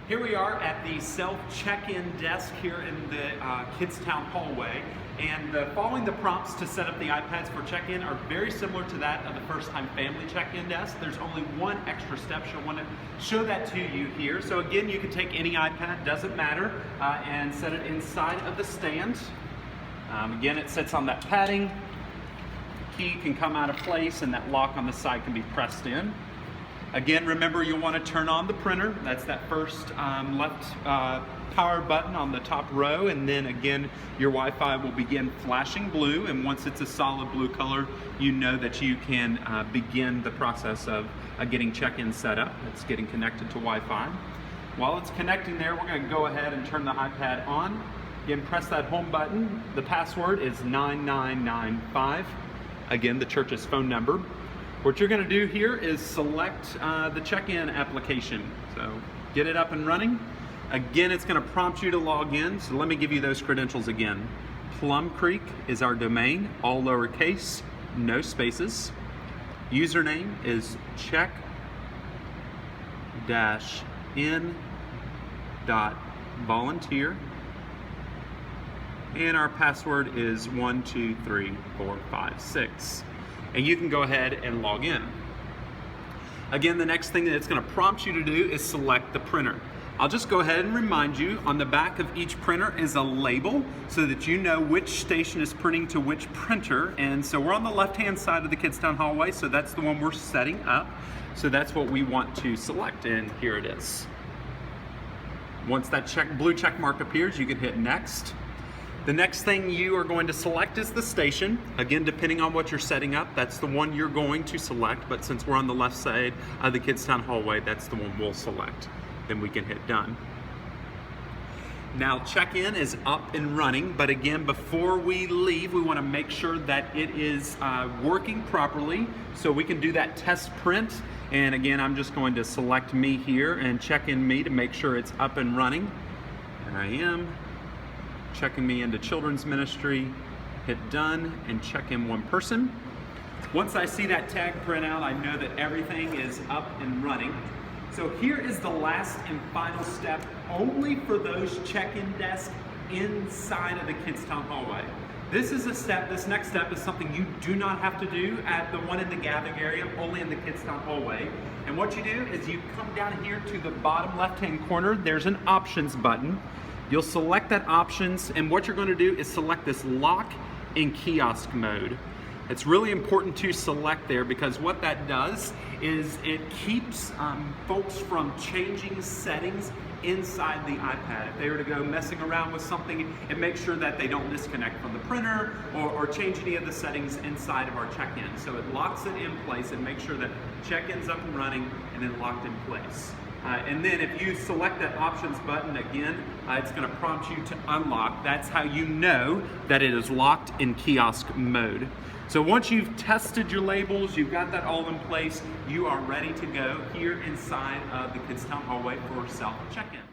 Here we are at the self-check-in desk here in the Kidstown hallway, and following the prompts to set up the iPads for check-in are very similar to that of the first-time family check-in desk. There's only one extra step, so I want to show that to you here. So again, you can take any iPad, doesn't matter, and set it inside of the stand. Again, it sits on that padding. The key can come out of place, and that lock on the side can be pressed in. Again, remember you'll want to turn on the printer. That's that first left power button on the top row, and then again your Wi-Fi will begin flashing blue, and once it's a solid blue color, you know that you can begin the process of getting check-in set up. It's getting connected to Wi-Fi. While it's connecting there, we're going to go ahead and turn the iPad on. Again, press that home button. The password is 9995. Again, the church's phone number. What you're going to do here is select the check-in application. So get it up and running. Again, it's going to prompt you to log in. So let me give you those credentials again. Plum Creek is our domain, all lowercase, no spaces. Username is check-in.volunteer. And our password is 123456. And you can go ahead and log in. Again, the next thing that it's going to prompt you to do is select the printer. I'll just go ahead and remind you, on the back of each printer is a label so that you know which station is printing to which printer. And so we're on the left-hand side of the Kidstown hallway, so that's the one we're setting up. So that's what we want to select, and here it is. Once that blue check mark appears, you can hit next. The next thing you are going to select is the station. Again, depending on what you're setting up, that's the one you're going to select, but since we're on the left side of the Kidstown hallway, that's the one we'll select. Then we can hit done. Now, check-in is up and running, but again, before we leave, we want to make sure that it is working properly, so we can do that test print. And again, I'm just going to select me here and check in me to make sure it's up and running. There I am. Checking me into children's ministry, hit done, and check in one person. Once I see that tag print out, I know that everything is up and running. So here is the last and final step, only for those check-in desks inside of the Kidstown hallway. This next step is something you do not have to do at the one in the gathering area, only in the Kidstown hallway. And what you do is you come down here to the bottom left-hand corner, there's an options button. You'll select that options, and what you're going to do is select this lock in kiosk mode. It's really important to select there, because what that does is it keeps folks from changing settings inside the iPad. If they were to go messing around with something, it makes sure that they don't disconnect from the printer or change any of the settings inside of our check-in. So it locks it in place and makes sure that check-in's up and running and then locked in place. And then if you select that options button again, it's going to prompt you to unlock. That's how you know that it is locked in kiosk mode. So once you've tested your labels, you've got that all in place, you are ready to go here inside of the Kidstown hallway for self check-in.